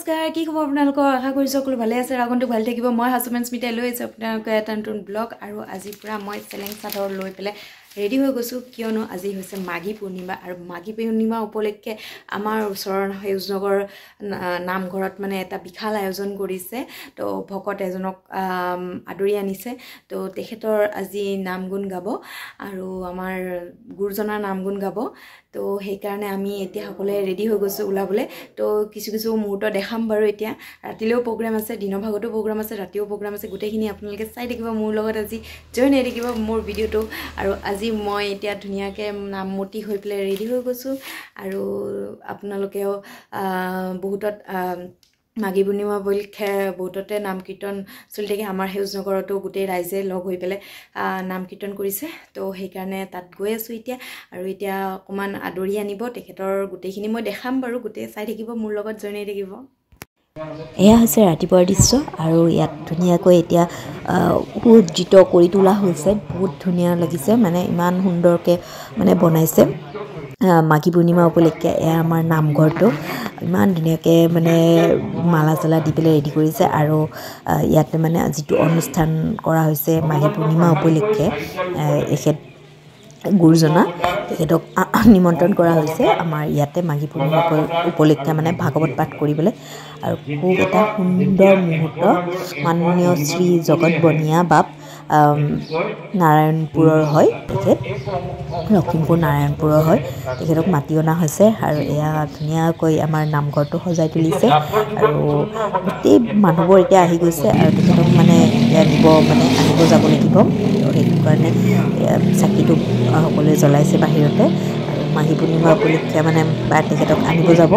নমস্কাৰ কি খবৰ আপোনালোকৰ আশা কৰিছো সকলো ভালে আছে আগন্তুক ভালে থাকিব মই হাজমেন স্মিতাই লৈ আছো আপোনালোকৰ এটা নতুন ব্লগ আৰু আজি পুৰা মই চেলেং চাদৰ লৈ পেলাই ৰেডি হৈ গৈছো কিয়নো আজি হৈছে মাঘী পূৰ্ণিমা আৰু মাঘী পূৰ্ণিমা উপলক্ষে আমাৰ ওচৰৰ সেউজনগৰ নামঘৰত মানে এটা বিশাল আয়োজন কৰিছে তো ভকত এজনক আদৰি আনিছে তো তেখেতৰ আজি নাম গুণ গাব আৰু আমাৰ গুৰুজনাৰ নাম গুণ গাব তো সেই কাৰণে আমি এতিয়া সকলে ৰেডি হৈ গৈছো উলাবলে তো কিছু মুহূৰ্ত দেখাম বাৰু এতিয়া ৰাতিলেও প্ৰগ্ৰাম আছে দিনৰ ভাগতো প্ৰগ্ৰাম আছে ৰাতিও প্ৰগ্ৰাম আছে গোটেইখিনি আপোনালোকে চাই থাকিব মোৰ লগত আজি জয়েন হৈ থাকিব মোৰ ভিডিওটো আৰু আজি মই এতিয়া ধুনীয়াকৈ নামমতি হৈ পেলাই ৰেডি হৈ গৈছো আৰু আপোনালোকেও বহুতত মাঘী পূৰ্ণিমা উপলক্ষে বহুততে নাম কীৰ্তন চলি থাকে আমাৰ সেউজনগৰতো গোটেই ৰাইজে লগ হৈ পেলাই নাম কীৰ্তন কৰিছে তো সেইকাৰণে তাত গৈ আছোঁ এতিয়া আৰু এতিয়া অকণমান আদৰি আনিব তেখেতৰ গোটেইখিনি মই দেখাম বাৰু গোটেই চাই থাকিব মোৰ লগত জয়েন হৈ থাকিব এয়া হৈছে ৰাতিপুৱাৰ দৃশ্য আৰু ইয়াত ধুনীয়াকৈ এতিয়া সজ্জিত কৰি তোলা হৈছে বহুত ধুনীয়া লাগিছে মানে ইমান সুন্দৰকৈ মানে বনাইছে মাঘী পূৰ্ণিমা উপলক্ষে এয়া আমাৰ নামঘৰটো ইমান ধুনীয়াকৈ মানে মালা চালা দি পেলাই ৰেডি কৰিছে আৰু ইয়াতে মানে যিটো অনুষ্ঠান কৰা হৈছে মাঘী পূৰ্ণিমা উপলক্ষে এখেত গুৰুজনা তেখেতক নিমন্ত্ৰণ কৰা হৈছে আমাৰ ইয়াতে মাঘী পূৰ্ণিমা উপলক্ষে মানে ভাগৱত পাঠ কৰিবলৈ আৰু খুব এটা সুন্দৰ মুহূৰ্ত মাননীয় শ্ৰী জগত বনিয়া বাপ নাৰায়ণপুৰৰ হয় তেখেত লখিমপুৰ নাৰায়ণপুৰৰ হয় তেখেতক মাতি অনা হৈছে আৰু এয়া ধুনীয়াকৈ আমাৰ নামঘৰটো সজাই তুলিছে আৰু গোটেই মানুহবোৰ এতিয়া আহি গৈছে আৰু তেখেতক মানে নিব মানে আনিব যাব লাগিব সেইটো কাৰণে চাকিটো সকলোৱে জ্বলাইছে বাহিৰতে আৰু মাঘী পূৰ্ণিমা উপলক্ষে মানে তেখেতক আনিব যাব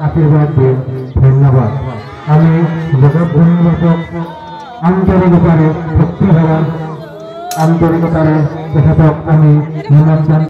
আশীর্বাদ দিয়ে ধন্যবাদ আমি জগৎ আন্তরিকতারে ভক্তিভাবে আন্তরিকতারে তেখেতক আমি নিমন্ত্রণ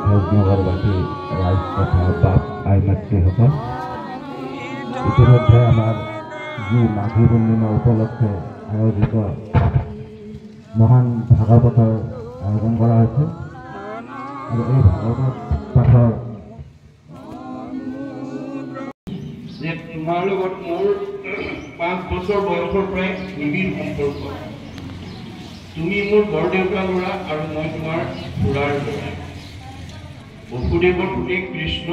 সেউজনগৰবাসী ৰাইজ তথা বাপ আই মাতৃসকল ইতিমধ্যে আমাৰ যি মাঘী পূৰ্ণিমা উপলক্ষে আয়োজিত মহান ভাগৱতৰ আয়োজন কৰা হৈছে আৰু এই ভাগৱত পাঠৰ যে তোমাৰ লগত মোৰ 5 বছৰ বয়সৰ পৰাই নিবিড় সম্পৰ্ক তুমি মোৰ বৰদেউতাৰ ল'ৰা আৰু মই তোমাৰ খুৰাৰ ল'ৰা বসুদেৱৰ পুতেক কৃষ্ণ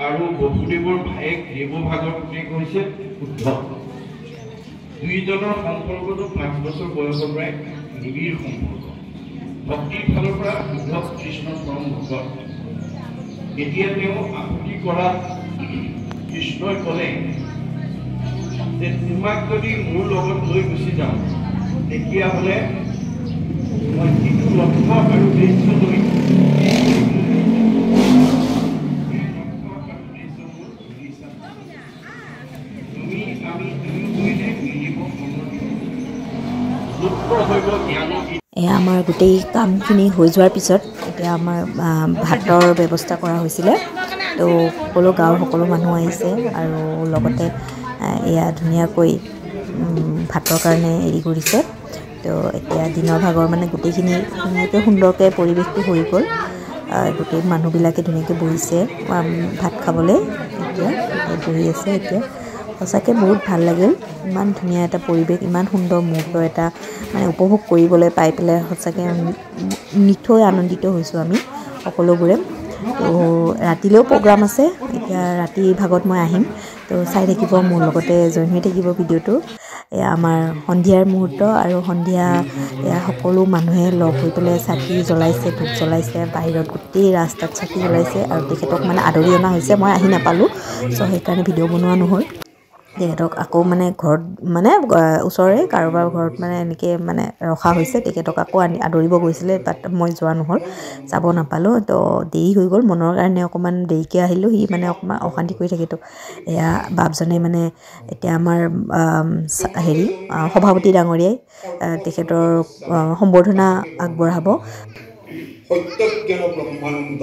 আৰু বসুদেৱৰ ভায়েক দেৱভাগৰ পুতেক হৈছে উদ্ধৱ দুইজনৰ সম্পৰ্কটো 5 বছৰ বয়সৰ পৰাই নিবিড় সম্পৰ্ক ভক্তিৰ ফালৰ পৰা উদ্ধৱ কৃষ্ণৰ পৰম ভকত এতিয়া তেওঁ আপত্তি কৰাত কৃষ্ণই ক'লে যে তোমাক যদি মোৰ লগত লৈ গুচি যাওঁ তেতিয়াহ'লে মই যিটো লক্ষ্য আৰু উদ্দেশ্য লৈ এয়া আমাৰ গোটেই কামখিনি হৈ যোৱাৰ পিছত এতিয়া আমাৰ ভাতৰ ব্যৱস্থা কৰা হৈছিলে তো সকলো গাঁৱৰ সকলো মানুহ আহিছে আৰু লগতে এয়া ধুনীয়াকৈ ভাতৰ কাৰণে হেৰি কৰিছে তো এতিয়া দিনৰ ভাগৰ মানে গোটেইখিনি ধুনীয়াকৈ সুন্দৰকৈ পৰিৱেশটো হৈ গ'ল গোটেই মানুহবিলাকে ধুনীয়াকৈ বহিছে ভাত খাবলৈ এতিয়া বহি আছে এতিয়া সঁচাকৈ বহুত ভাল লাগিল ইমান ধুনীয়া এটা পৰিৱেশ ইমান সুন্দৰ মুহূৰ্ত এটা মানে উপভোগ কৰিবলৈ পাই পেলাই সঁচাকৈ নিঠৈ আনন্দিত হৈছোঁ আমি সকলোবোৰে তো ৰাতিলৈও প্ৰগ্ৰাম আছে এতিয়া ৰাতি ভাগত মই আহিম তো চাই থাকিব মোৰ লগতে জইন হৈ থাকিব ভিডিঅ'টো এয়া আমাৰ সন্ধিয়াৰ মুহূৰ্ত আৰু সন্ধিয়া এয়া সকলো মানুহে লগ হৈ পেলাই চাকি জ্বলাইছে ধূপ জ্বলাইছে বাহিৰত গোটেই ৰাস্তাত চাকি জ্বলাইছে আৰু তেখেতক মানে আদৰি অনা হৈছে মই আহি নাপালোঁ চ' সেইকাৰণে ভিডিঅ' বনোৱা নহ'ল তেখেতক আকৌ মানে ঘৰত মানে ওচৰৰে কাৰোবাৰ ঘৰত মানে এনেকৈ মানে ৰখা হৈছে তেখেতক আকৌ আদৰিব গৈছিলে তাত মই যোৱা নহ'ল যাব নাপালোঁ তো দেৰি হৈ গ'ল মনৰ কাৰণে অকণমান দেৰিকৈ আহিলোঁ সি মানে অকণমান অশান্তি কৰি থাকেতো এয়া বাপজনে মানে এতিয়া আমাৰ হেৰি সভাপতি ডাঙৰীয়াই তেখেতৰ সম্বৰ্ধনা আগবঢ়াব সত্যজ্ঞান ব্ৰহ্মানন্দ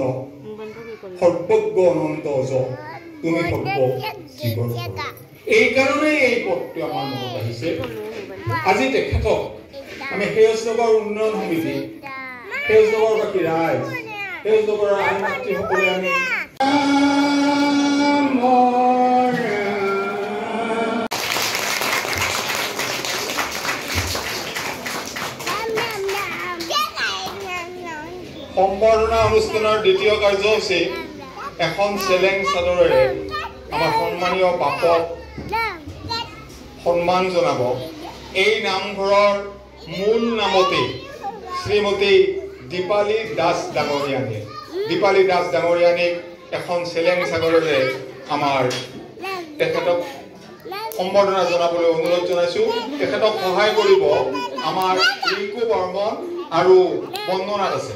সৰ্বজ্ঞ অনন্ত তুমি সৰ্ব জীৱন এইকাৰণে এই পদটো আমাৰ মনত আহিছে আজি তেখেতক আমি সেউজনগৰ উন্নয়ন সমিতি সেউজনগৰবাসী ৰাইজ সেউজনগৰৰ আই মাতৃসকলে আমি সম্বৰ্ধনা অনুষ্ঠানৰ দ্বিতীয় কাৰ্যসূচী এখন চেলেং চাদৰেৰে আমাৰ সন্মানীয় বাপক সন্মান জনাব এই নামঘৰৰ মূল নামতে শ্ৰীমতী দীপালী দাস ডাঙৰীয়ানীক এখন চেলেং চাদৰেৰে আমাৰ তেখেতক সম্বৰ্ধনা জনাবলৈ অনুৰোধ জনাইছোঁ তেখেতক সহায় কৰিব আমাৰ ৰিংকু বৰ্মন আৰু বন্দনাত আছে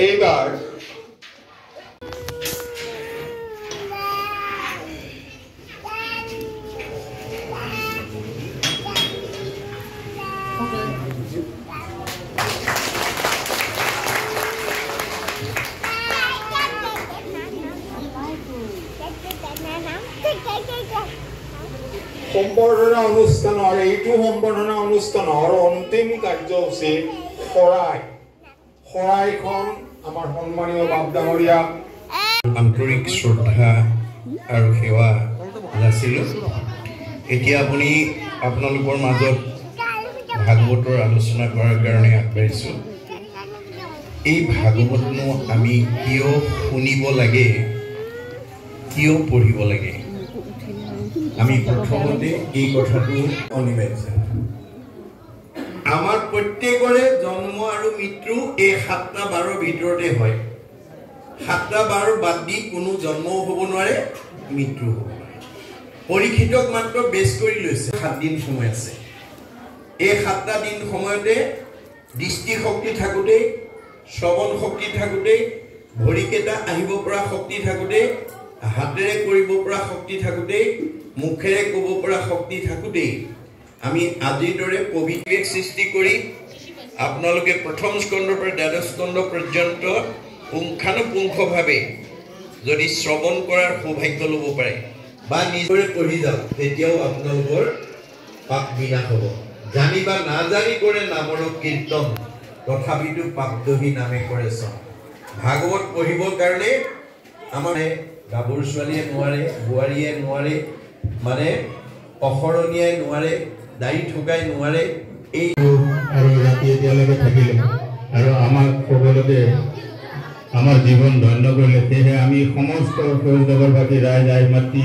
এইবাৰ সম্বৰ্ধনা অনুষ্ঠানৰ এইটো সম্বৰ্ধনা অনুষ্ঠানৰ অন্তিম কাৰ্যসূচী শৰাইখন আমাৰ সন্মানীয় বাপ ডাঙৰীয়া আন্তৰিক শ্ৰদ্ধা আৰু সেৱা যাচিলোঁ এতিয়া আপুনি আপোনালোকৰ মাজত ভাগৱতৰ আলোচনা কৰাৰ কাৰণে আগবাঢ়িছোঁ এই ভাগৱতনো আমি কিয় শুনিব লাগে কিয় পঢ়িব লাগে আমি প্ৰথমতে এই কথাটো অনিবাৰ্য আমাৰ প্ৰত্যেকৰে জন্ম আৰু মৃত্যু এই 7টা বাৰৰ ভিতৰতে হয় 7টা বাৰ বাদ দি কোনো জন্মও হ'ব নোৱাৰে মৃত্যু হ'ব নোৱাৰে পৰীক্ষিতক মাত্ৰ বেছ কৰি লৈছে 7 দিন সময় আছে এই 7টা দিন সময়তে দৃষ্টি শক্তি থাকোঁতে শ্ৰৱণ শক্তি থাকোঁতে ভৰিকেইটা আহিব পৰা শক্তি থাকোঁতে হাতেৰে কৰিব পৰা শক্তি থাকোঁতে মুখেৰে ক'ব পৰা শক্তি থাকোঁতে আমি আজিৰ দৰে পবিত্ৰক সৃষ্টি কৰি আপোনালোকে প্ৰথম স্কন্ধৰ পৰা দ্বাদশ স্কন্ধ পৰ্যন্ত পুংখানুপুংখভাৱে যদি শ্ৰৱণ কৰাৰ সৌভাগ্য ল'ব পাৰে বা নিজৰে পঢ়ি যাওক তেতিয়াও আপোনালোকৰ পাপ বিনাশ হ'ব জানি বা নাজানি কৰে নামৰ কীৰ্তন তথাপিতো পাপ দহি নামে কৰে চন ভাগৱত পঢ়িবৰ কাৰণে আমাৰ গাভৰু ছোৱালীয়ে নোৱাৰে বোৱাৰীয়ে নোৱাৰে মানে অসৰণীয়াই নোৱাৰে দাড়ি ঠুকাই নোৱাৰে এই আৰু ৰাতি এতিয়ালৈকে থাকিলে আৰু আমাক সকলোকে আমাৰ জীৱন ধন্য কৰিলে সেয়েহে আমি সমস্ত সেউজনগৰবাসী ৰাইজ আই মাতৃ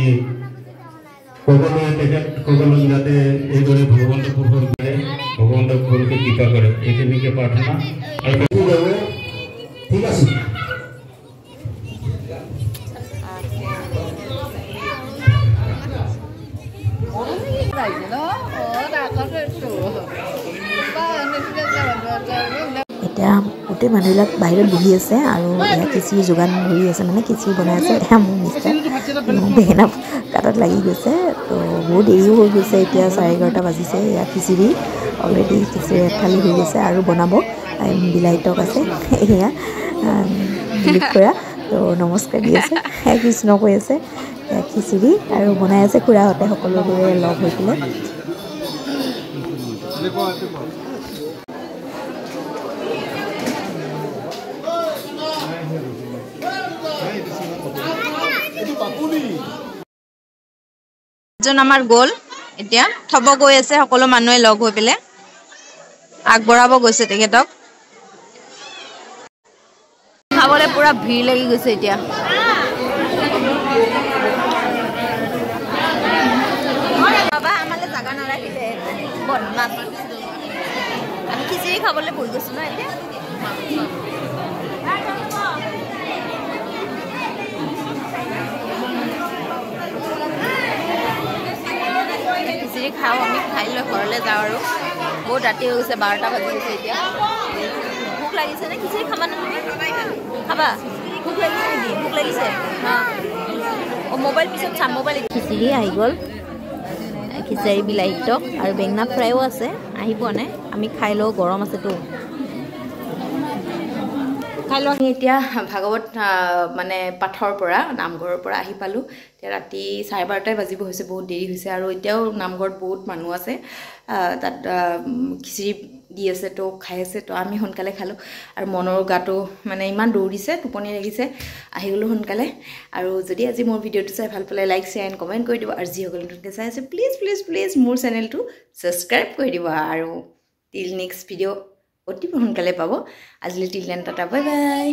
সকলোৱে তেখেতসকলক যাতে এইদৰে ভগৱন্তক পোষণ কৰে ভগৱন্তক ভালকৈ কৃপা কৰে এইখিনিকে প্ৰাৰ্থনা আৰু ঠিক আছে এতিয়া গোটেই মানুহবিলাক বাহিৰত বহি আছে আৰু খিচিৰি যোগান ধৰি আছে মানে খিচিৰি বনাই আছে এয়া মোৰ মিষ্টাৰ বেঙেনা কাটাত লাগি গৈছে তো বহুত দেৰিও হৈ গৈছে এতিয়া 11:30 বাজিছে এয়া খিচিৰি অলৰেডি খিচিৰি থালি হৈ গৈছে আৰু বনাব বিলাহী টক আছে এয়া দিলীপ খুৰা তো নমস্কাৰ দি আছে কৃষ্ণ কৈ আছে খিচিৰি আৰু বনাই আছে খুৰাহঁতে সকলোবোৰে লগ হৈ পেলাই আমাৰ গ'ল এতিয়া থব গৈ আছে সকলো মানুহে লগ হৈ পেলাই আগবঢ়াব গৈছে তেখেতক খাবলৈ পুৰা ভিৰ লাগি গৈছে এতিয়া বাবা আমালে জাগা নাৰাখিলে বদমাছ আমি খিচিৰি খাবলৈ বহি গৈছো ন এতিয়া খিচিৰি খাওঁ আমি খাই লৈ ঘৰলৈ যাওঁ আৰু বহুত ৰাতি হৈ গৈছে 12টা বাজি গৈছে এতিয়া ভোক লাগিছে নে খিচিৰি খাবা নে খাবা ভোক লাগিছে নেকি ভোক লাগিছে অঁ মোবাইল পিছত চাম মোবাইল খিচিৰি আহি গ'ল খিচিৰি বিলাহী টক আৰু বেঙেনা ফ্ৰাইও আছে আহি পোৱা নাই আমি খাই লওঁ গৰম আছেতো খাই লওঁ এতিয়া ভাগৱত মানে পাঠৰ পৰা নামঘৰৰ পৰা আহি পালোঁ এতিয়া ৰাতি 12:30 বাজিব হৈছে বহুত দেৰি হৈছে আৰু এতিয়াও নামঘৰত বহুত মানুহ আছে তাত খিচিৰি দি আছে তো খাই আছে তো আমি সোনকালে খালোঁ আৰু মনৰ গাটো মানে ইমান দৌৰিছে টোপনি লাগিছে আহি গ'লোঁ সোনকালে আৰু যদি আজি মোৰ ভিডিঅ'টো চাই ভাল পালে লাইক শ্বেয়াৰ এণ্ড কমেণ্ট কৰি দিব আৰু যিসকলে নতুনকৈ চাই আছে প্লিজ মোৰ চেনেলটো ছাবস্ক্ৰাইব কৰি দিব আৰু টিল নেক্সট ভিডিঅ' অতি সোনকালে পাব আজিলৈ till then tata bye bye